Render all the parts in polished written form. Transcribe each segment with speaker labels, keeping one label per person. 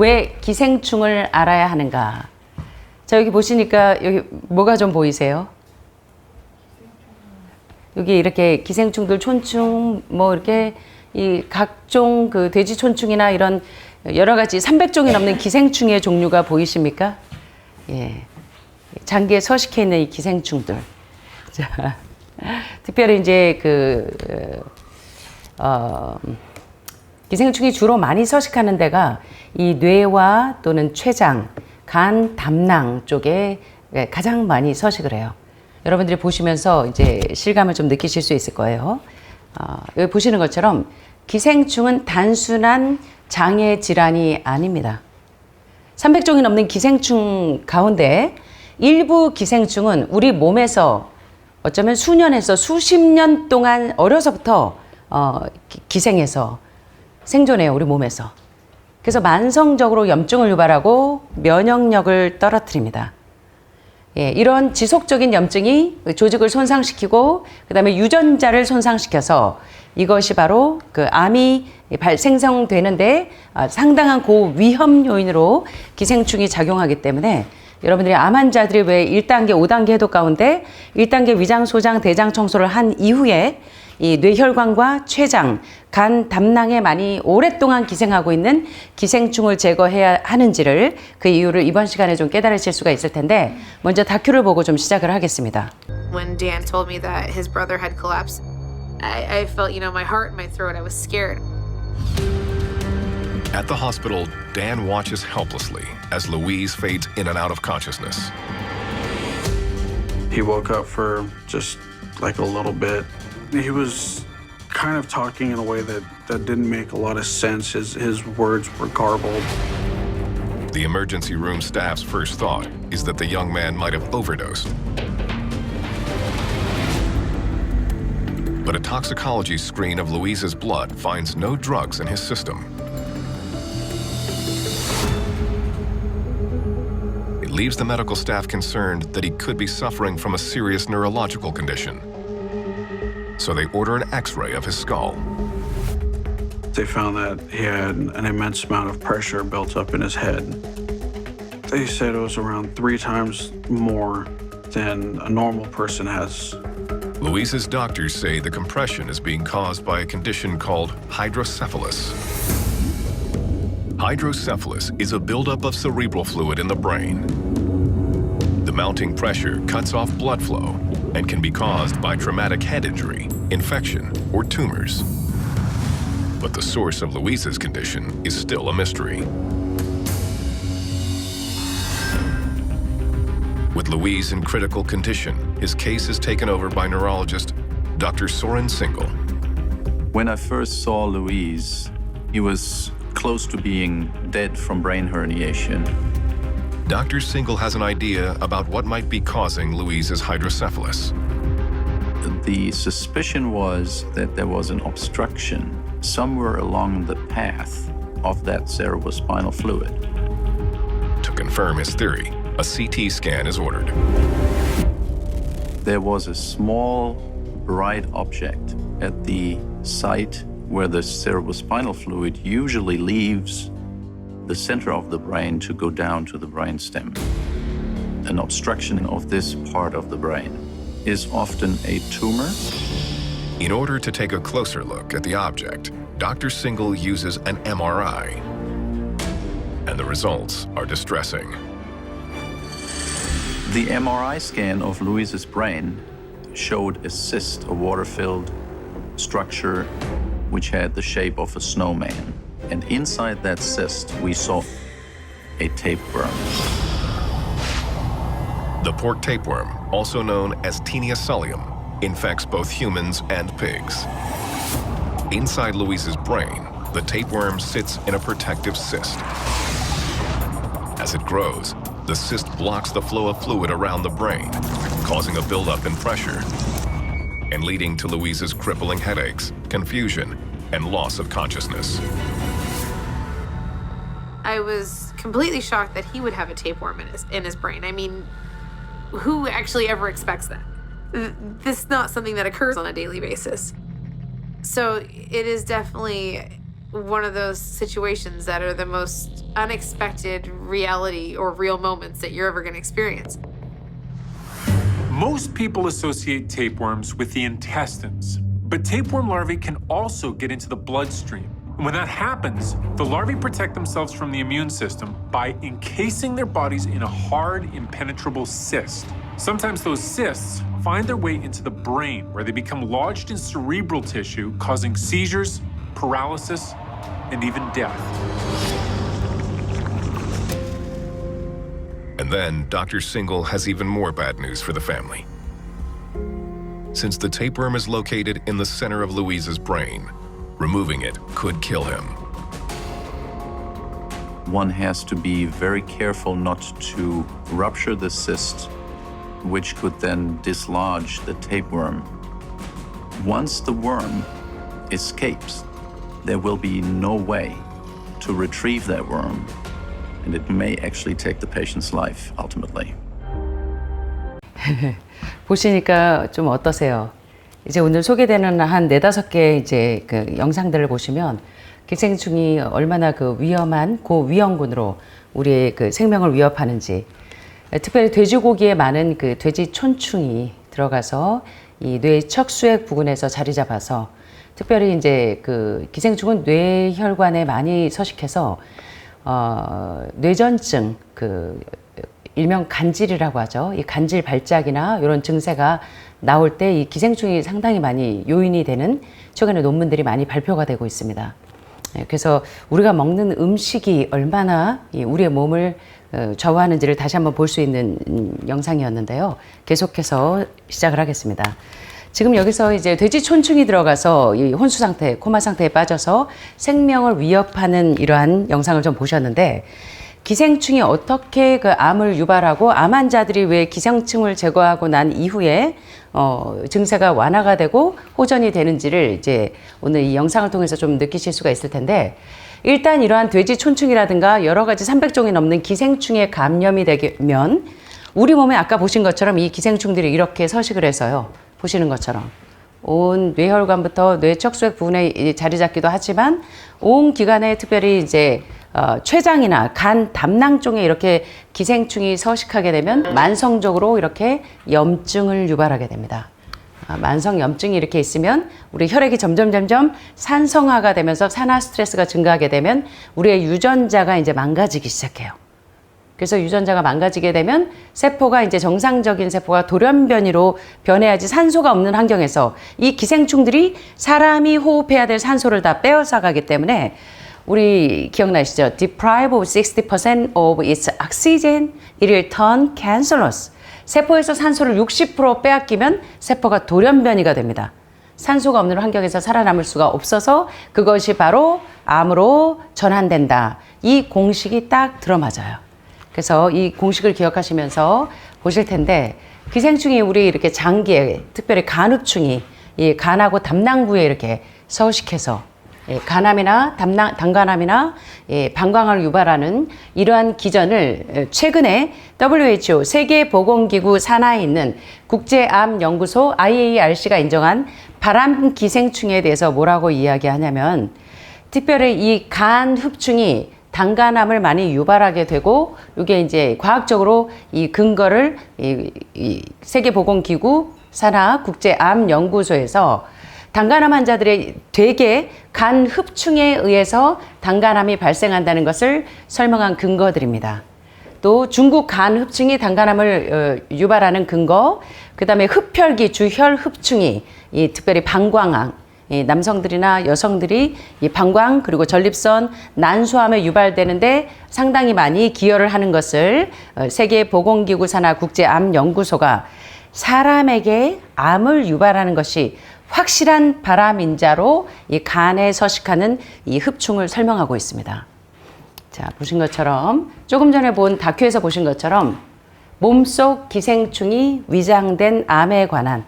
Speaker 1: 왜 기생충을 알아야 하는가? 자, 여기 보시니까 여기 뭐가 좀 보이세요? 여기 이렇게 기생충들, 촌충, 뭐 이렇게 이 각종 그 돼지 촌충이나 이런 여러 가지 300종이 넘는 기생충의 종류가 보이십니까? 예. 장기에 서식해 있는 이 기생충들. 자, 특별히 이제 기생충이 주로 많이 서식하는 데가 이 뇌와 또는 췌장, 간, 담낭 쪽에 가장 많이 서식을 해요. 여러분들이 보시면서 이제 실감을 좀 느끼실 수 있을 거예요. 여기 보시는 것처럼 기생충은 단순한 장애 질환이 아닙니다. 300종이 넘는 기생충 가운데 일부 기생충은 우리 몸에서 어쩌면 수년에서 수십 년 동안 어려서부터 기생해서 생존해요, 우리 몸에서. 그래서 만성적으로 염증을 유발하고 면역력을 떨어뜨립니다. 예, 이런 지속적인 염증이 조직을 손상시키고 그다음에 유전자를 손상시켜서 이것이 바로 그 암이 생성되는데 상당한 고위험 요인으로 기생충이 작용하기 때문에 여러분들이 암 환자들이 왜 1단계, 5단계 해독 가운데 1단계 위장, 소장, 대장 청소를 한 이후에 이 뇌혈관과 췌장, 간, 담낭에 많이 오랫동안 기생하고 있는 기생충을 제거해야 하는지를 그 이유를 이번 시간에 좀 깨달으실 수가 있을 텐데 먼저 다큐를 보고 좀 시작을 하겠습니다.
Speaker 2: When Dan told me that his brother had collapsed, I felt, my heart in my throat. I was scared.
Speaker 3: At the hospital, Dan watches helplessly as Louise fades in and out of consciousness.
Speaker 4: He woke up for just like a little bit. He was kind of talking in a way that didn't make a lot of sense. His words were garbled.
Speaker 3: The emergency room staff's first thought is that the young man might have overdosed. But a toxicology screen of Louise's blood finds no drugs in his system. It leaves the medical staff concerned that he could be suffering from a serious neurological condition. So they order an X-ray of his skull.
Speaker 4: They found that he had an immense amount of pressure built up in his head. They said it was around 3 times more than a normal person has.
Speaker 3: Louise's doctors say the compression is being caused by a condition called hydrocephalus. Hydrocephalus is a buildup of cerebral fluid in the brain. The mounting pressure cuts off blood flow and can be caused by traumatic head injury, infection, or tumors. But the source of Louise's condition is still a mystery. With Louise in critical condition, his case is taken over by neurologist Dr. Soren Single.
Speaker 5: When I first saw Louise, he was close to being dead from brain herniation.
Speaker 3: Dr. Single has an idea about what might be causing Louise's hydrocephalus.
Speaker 5: The suspicion was that there was an obstruction somewhere along the path of that cerebrospinal fluid.
Speaker 3: To confirm his theory, a CT scan is ordered.
Speaker 5: There was a small bright object at the site where the cerebrospinal fluid usually leaves the center of the brain to go down to the brainstem. An obstruction of this part of the brain is often a tumor.
Speaker 3: In order to take a closer look at the object, Dr. Single uses an MRI. And the results are distressing.
Speaker 5: The MRI scan of Louise's brain showed a cyst, a water-filled structure which had the shape of a snowman. And inside that cyst, we saw a tapeworm.
Speaker 3: The pork tapeworm, also known as Taenia solium, infects both humans and pigs. Inside Louise's brain, the tapeworm sits in a protective cyst. As it grows, the cyst blocks the flow of fluid around the brain, causing a buildup in pressure and leading to Louise's crippling headaches, confusion, and loss of consciousness.
Speaker 2: I was completely shocked that he would have a tapeworm in his brain. I mean, who actually ever expects that? This is not something that occurs on a daily basis. So it is definitely one of those situations that are the most unexpected reality or real moments that you're ever going to experience.
Speaker 6: Most people associate tapeworms with the intestines, but tapeworm larvae can also get into the bloodstream. And when that happens, the larvae protect themselves from the immune system by encasing their bodies in a hard, impenetrable cyst. Sometimes those cysts find their way into the brain, where they become lodged in cerebral tissue, causing seizures, paralysis, and even death.
Speaker 3: And then Dr. Singal has even more bad news for the family. Since the tapeworm is located in the center of Louise's brain, removing it could kill him.
Speaker 5: One has to be very careful not to rupture the cyst, which could then dislodge the tapeworm. Once the worm escapes, there will be no way to retrieve that worm, and it may actually take the patient's life ultimately.
Speaker 1: 보시니까 좀 어떠세요? 이제 오늘 소개되는 한 4-5개 이제 그 영상들을 보시면 기생충이 얼마나 그 위험한 고위험군으로 우리의 그 생명을 위협하는지, 특별히 돼지고기에 많은 그 돼지 촌충이 들어가서 이 뇌 척수액 부근에서 자리 잡아서, 특별히 이제 그 기생충은 뇌혈관에 많이 서식해서 뇌전증, 그 일명 간질이라고 하죠. 이 간질 발작이나 이런 증세가 나올 때 이 기생충이 상당히 많이 요인이 되는 최근에 논문들이 많이 발표가 되고 있습니다. 그래서 우리가 먹는 음식이 얼마나 우리의 몸을 좌우하는지를 다시 한번 볼 수 있는 영상이었는데요. 계속해서 시작을 하겠습니다. 지금 여기서 이제 돼지 촌충이 들어가서 이 혼수 상태, 코마 상태에 빠져서 생명을 위협하는 이러한 영상을 좀 보셨는데, 기생충이 어떻게 그 암을 유발하고 암 환자들이 왜 기생충을 제거하고 난 이후에 증세가 완화가 되고 호전이 되는지를 이제 오늘 이 영상을 통해서 좀 느끼실 수가 있을 텐데, 일단 이러한 돼지 촌충이라든가 여러 가지 300종이 넘는 기생충에 감염이 되면 우리 몸에 아까 보신 것처럼 이 기생충들이 이렇게 서식을 해서요. 보시는 것처럼 온 뇌혈관부터 뇌척수액 부분에 자리 잡기도 하지만 온 기관에, 특별히 이제 췌장이나 간 담낭 쪽에 이렇게 기생충이 서식하게 되면 만성적으로 이렇게 염증을 유발하게 됩니다. 만성 염증이 이렇게 있으면 우리 혈액이 점점 산성화가 되면서 산화 스트레스가 증가하게 되면 우리의 유전자가 이제 망가지기 시작해요. 그래서 유전자가 망가지게 되면 세포가 이제 정상적인 세포가 돌연변이로 변해야지 산소가 없는 환경에서 이 기생충들이 사람이 호흡해야 될 산소를 다 빼앗아 가기 때문에, 우리 기억나시죠? Deprive of 60% of its oxygen, it will turn cancerous. 세포에서 산소를 60% 빼앗기면 세포가 돌연변이가 됩니다. 산소가 없는 환경에서 살아남을 수가 없어서 그것이 바로 암으로 전환된다. 이 공식이 딱 들어맞아요. 그래서 이 공식을 기억하시면서 보실 텐데, 기생충이 우리 이렇게 장기에, 특별히 간흡충이 이 간하고 담낭부에 이렇게 서식해서 간암이나 당간암이나 방광암을 유발하는 이러한 기전을 최근에 WHO 세계보건기구 산하에 있는 국제암연구소 IARC가 인정한 발암기생충에 대해서 뭐라고 이야기하냐면, 특별히 이 간흡충이 당간암을 많이 유발하게 되고, 이게 이제 과학적으로 이 근거를 이 세계보건기구 산하 국제암연구소에서 당간암 환자들의 되게 간 흡충에 의해서 당간암이 발생한다는 것을 설명한 근거들입니다. 또 중국 간 흡충이 당간암을 유발하는 근거, 그 다음에 흡혈귀 주혈 흡충이 특별히 방광암, 남성들이나 여성들이 이 방광 그리고 전립선 난소암에 유발되는데 상당히 많이 기여를 하는 것을 세계보건기구 산하 국제암연구소가 사람에게 암을 유발하는 것이 확실한 발암인자로 이 간에 서식하는 이 흡충을 설명하고 있습니다. 자, 보신 것처럼 조금 전에 본 다큐에서 보신 것처럼 몸속 기생충이 위장된 암에 관한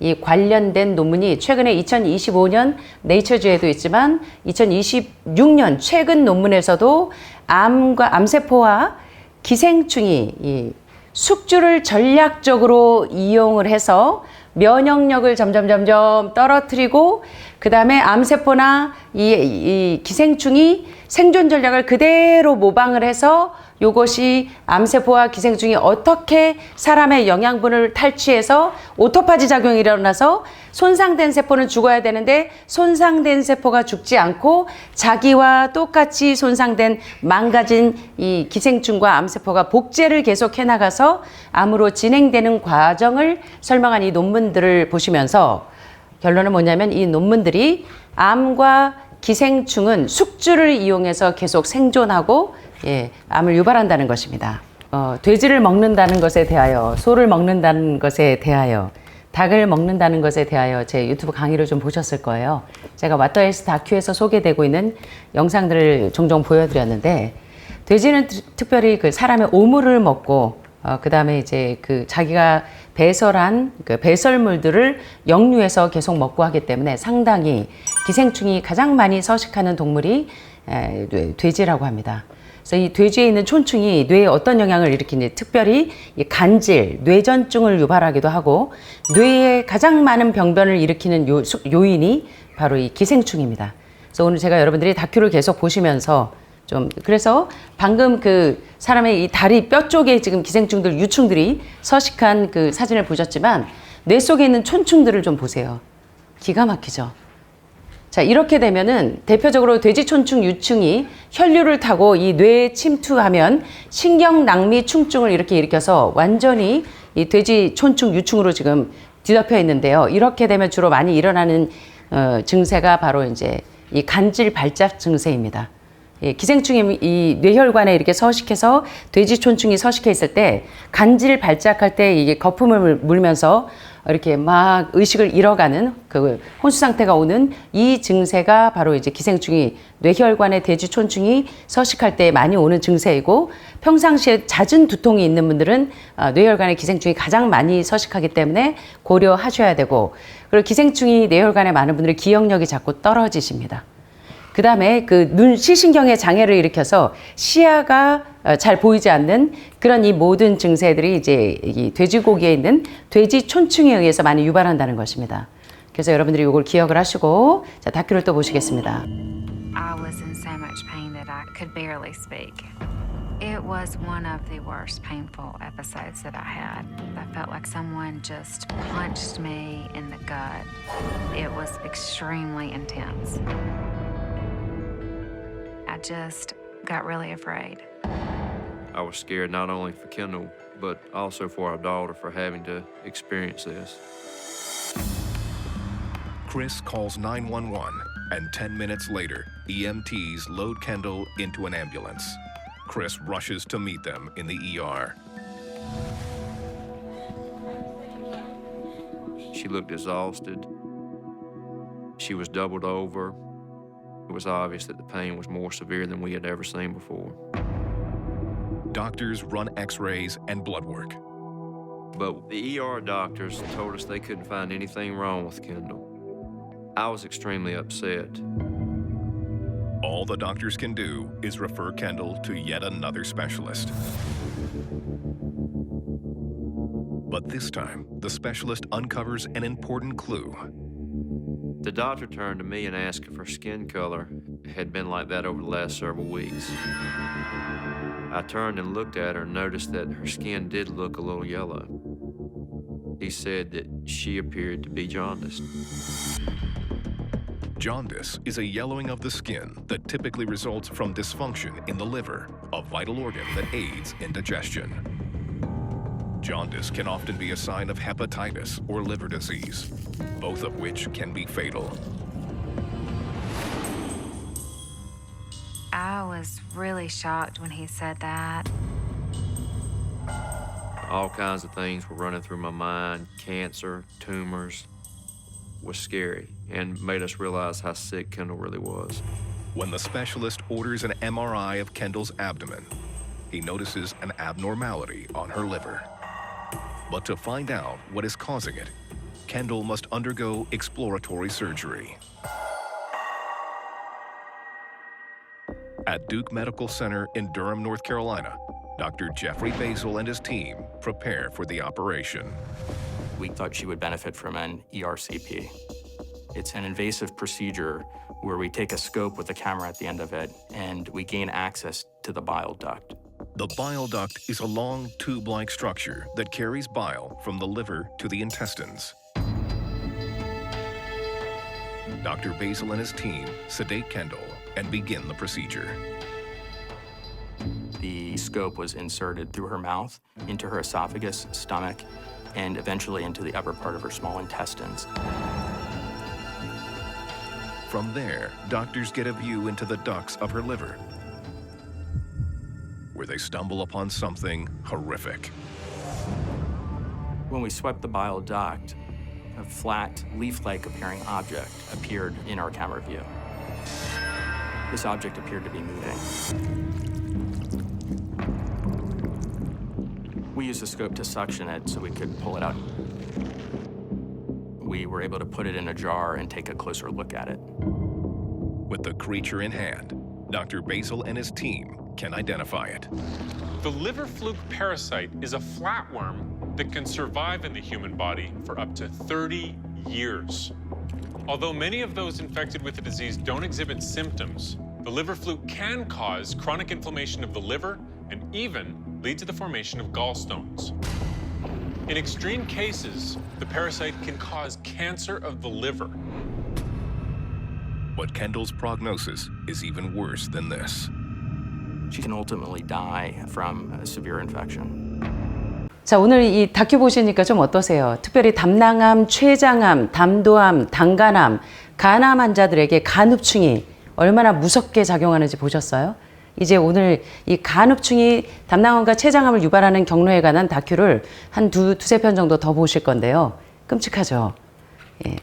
Speaker 1: 이 관련된 논문이 최근에 2025년 네이처지에도 있지만 2026년 최근 논문에서도 암세포와 기생충이 이 숙주를 전략적으로 이용을 해서 면역력을 점점 떨어뜨리고 그다음에 암세포나 이 기생충이 생존 전략을 그대로 모방을 해서 요것이 암세포와 기생충이 어떻게 사람의 영양분을 탈취해서 오토파지 작용이 일어나서 손상된 세포는 죽어야 되는데 손상된 세포가 죽지 않고 자기와 똑같이 손상된 망가진 이 기생충과 암세포가 복제를 계속해 나가서 암으로 진행되는 과정을 설명한 이 논문들을 보시면서 결론은 뭐냐면 이 논문들이 암과 기생충은 숙주를 이용해서 계속 생존하고 암을 유발한다는 것입니다. 돼지를 먹는다는 것에 대하여, 소를 먹는다는 것에 대하여, 닭을 먹는다는 것에 대하여 제 유튜브 강의를 좀 보셨을 거예요. 제가 왓더헬스 다큐에서 소개되고 있는 영상들을 종종 보여드렸는데 돼지는 특별히 그 사람의 오물을 먹고 그 다음에 이제 그 자기가 배설한 그 배설물들을 역류해서 계속 먹고 하기 때문에 상당히 기생충이 가장 많이 서식하는 동물이 돼지라고 합니다. 그래서 이 돼지에 있는 촌충이 뇌에 어떤 영향을 일으키는지 특별히 이 간질, 뇌전증을 유발하기도 하고 뇌에 가장 많은 병변을 일으키는 요인이 바로 이 기생충입니다. 그래서 오늘 제가 여러분들이 다큐를 계속 보시면서 그래서 방금 그 사람의 이 다리 뼈 쪽에 지금 기생충들, 유충들이 서식한 그 사진을 보셨지만 뇌 속에 있는 촌충들을 좀 보세요. 기가 막히죠. 자, 이렇게 되면은 대표적으로 돼지촌충 유충이 혈류를 타고 이 뇌에 침투하면 신경낭미 충증을 이렇게 일으켜서 완전히 이 돼지촌충 유충으로 지금 뒤덮여 있는데요. 이렇게 되면 주로 많이 일어나는 증세가 바로 이제 이 간질 발작 증세입니다. 기생충이 이 뇌혈관에 이렇게 서식해서 돼지촌충이 서식해 있을 때 간질 발작할 때 이게 거품을 물면서 이렇게 막 의식을 잃어가는 그 혼수 상태가 오는 이 증세가 바로 이제 기생충이 뇌혈관에 돼지촌충이 서식할 때 많이 오는 증세이고 평상시에 잦은 두통이 있는 분들은 뇌혈관에 기생충이 가장 많이 서식하기 때문에 고려하셔야 되고 그리고 기생충이 뇌혈관에 많은 분들의 기억력이 자꾸 떨어지십니다. 그 다음에 그 눈 시신경의 장애를 일으켜서 시야가 잘 보이지 않는 그런 이 모든 증세들이 이제 이 돼지고기에 있는 돼지촌충에 의해서 많이 유발한다는 것입니다. 그래서 여러분들이 이걸 기억을 하시고 자, 다큐를 또 보시겠습니다.
Speaker 7: I was in so much pain that I could barely speak. It was one of the worst painful episodes that I had. I felt like someone just punched me in the gut. It was extremely intense. I just got really afraid.
Speaker 8: I was scared not only for Kendall, but also for our daughter for having to experience this.
Speaker 3: Chris calls 911, and 10 minutes later, EMTs load Kendall into an ambulance. Chris rushes to meet them in the ER.
Speaker 8: She looked exhausted. She was doubled over. It was obvious that the pain was more severe than we had ever seen before.
Speaker 3: Doctors run x-rays and blood work.
Speaker 8: But the ER doctors told us they couldn't find anything wrong with Kendall. I was extremely upset.
Speaker 3: All the doctors can do is refer Kendall to yet another specialist. But this time, the specialist uncovers an important clue.
Speaker 8: The doctor turned to me and asked if her skin color had been like that over the last several weeks. I turned and looked at her and noticed that her skin did look a little yellow. He said that she appeared to be jaundiced.
Speaker 3: Jaundice is a yellowing of the skin that typically results from dysfunction in the liver, a vital organ that aids in digestion. Jaundice can often be a sign of hepatitis or liver disease, both of which can be fatal.
Speaker 7: I was really shocked when he said that.
Speaker 8: All kinds of things were running through my mind. Cancer, tumors. Was scary and made us realize how sick Kendall really was.
Speaker 3: When the specialist orders an MRI of Kendall's abdomen, he notices an abnormality on her liver. But to find out what is causing it, Kendall must undergo exploratory surgery. At Duke Medical Center in Durham, North Carolina, Dr. Jeffrey Basil and his team prepare for the operation.
Speaker 9: we thought she would benefit from an ERCP. It's an invasive procedure where we take a scope with a camera at the end of it and we gain access to the bile duct.
Speaker 3: The bile duct is a long tube-like structure that carries bile from the liver to the intestines. Dr. Basil and his team sedate Kendall and begin the procedure.
Speaker 9: The scope was inserted through her mouth, into her esophagus, stomach, and eventually into the upper part of her small intestines.
Speaker 3: From there, doctors get a view into the ducts of her liver, where they stumble upon something horrific.
Speaker 9: When we swept the bile duct, a flat, leaf-like appearing object appeared in our camera view. This object appeared to be moving. We used the scope to suction it so we could pull it out. We were able to put it in a jar and take a closer look at it.
Speaker 3: With the creature in hand, Dr. Basil and his team can identify it.
Speaker 6: The liver fluke parasite is a flatworm that can survive in the human body for up to 30 years. Although many of those infected with the disease don't exhibit symptoms, the liver fluke can cause chronic inflammation of the liver and even lead to the formation of gallstones. In extreme cases, the parasite can cause cancer of the liver.
Speaker 3: But Kendall's prognosis is even worse than this.
Speaker 9: She can ultimately die from a severe infection.
Speaker 1: 자, 오늘 이 다큐 보시니까 좀 어떠세요? 특별히 담낭암, 췌장암, 담도암, 당간암, 간암 환자들에게 간흡충이 얼마나 무섭게 작용하는지 보셨어요? 이제 오늘 이 간흡충이 담낭암과 췌장암을 유발하는 경로에 관한 다큐를 한 두세 편 정도 더 보실 건데요. 끔찍하죠? 예.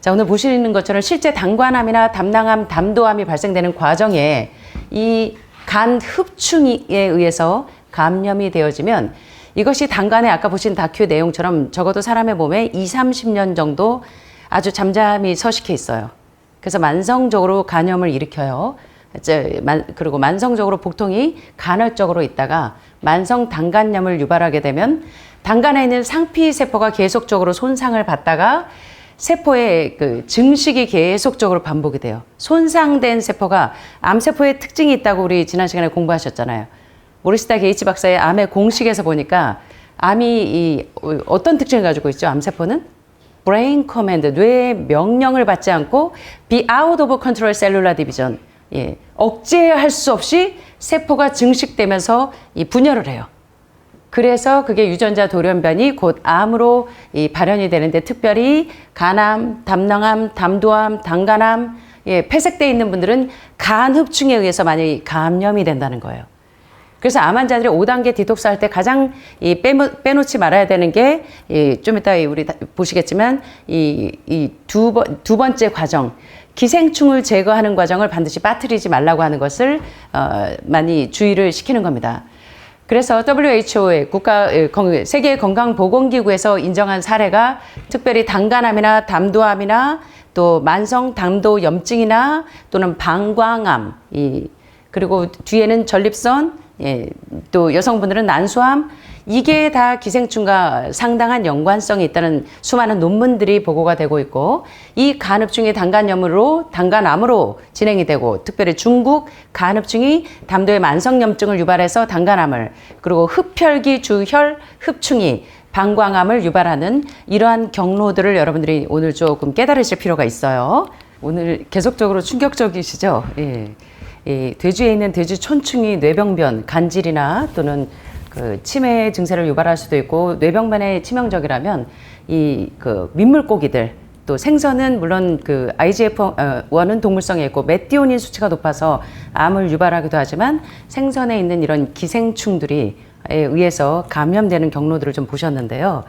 Speaker 1: 자, 오늘 보시는 것처럼 실제 당관암이나 담낭암, 담도암이 발생되는 과정에 이 간 흡충에 의해서 감염이 되어지면 이것이 단간에 아까 보신 다큐 내용처럼 적어도 사람의 몸에 20-30년 정도 아주 잠잠히 서식해 있어요. 그래서 만성적으로 간염을 일으켜요. 그리고 만성적으로 복통이 간헐적으로 있다가 만성 당간염을 유발하게 되면 당간에 있는 상피세포가 계속적으로 손상을 받다가 세포의 그 증식이 계속적으로 반복이 돼요. 손상된 세포가 암세포의 특징이 있다고 우리 지난 시간에 공부하셨잖아요. 모리스타 게이츠 박사의 암의 공식에서 보니까 암이 어떤 특징을 가지고 있죠? 암세포는 brain command, 뇌의 명령을 받지 않고 be out of control cellular division, 예, 억제할 수 없이 세포가 증식되면서 분열을 해요. 그래서 그게 유전자 돌연변이 곧 암으로 발현이 되는데 특별히 간암, 담낭암, 담도암, 당간암, 예, 폐색되어 있는 분들은 간흡충에 의해서 많이 감염이 된다는 거예요. 그래서 암 환자들이 5단계 디톡스 할 때 가장 빼놓지 말아야 되는 게 좀 이따 우리 보시겠지만 두 번째 과정, 기생충을 제거하는 과정을 반드시 빠뜨리지 말라고 하는 것을 많이 주의를 시키는 겁니다. 그래서 WHO의 세계건강보건기구에서 인정한 사례가 특별히 당간암이나 담도암이나 또 만성 담도염증이나 또는 방광암, 그리고 뒤에는 전립선, 예, 또 여성분들은 난소암, 이게 다 기생충과 상당한 연관성이 있다는 수많은 논문들이 보고가 되고 있고 이 간흡충이 당간암으로 진행이 되고 특별히 중국 간흡충이 담도의 만성염증을 유발해서 당간암을 그리고 흡혈귀 주혈 흡충이 방광암을 유발하는 이러한 경로들을 여러분들이 오늘 조금 깨달으실 필요가 있어요. 오늘 계속적으로 충격적이시죠? 예. 돼지에 있는 돼지촌충이 뇌병변, 간질이나 또는 그 치매 증세를 유발할 수도 있고 뇌병변에 치명적이라면 민물고기들 또 생선은 물론 그 IGF-1은 동물성에 있고 메티오닌 수치가 높아서 암을 유발하기도 하지만 생선에 있는 이런 기생충들이 의해서 감염되는 경로들을 좀 보셨는데요.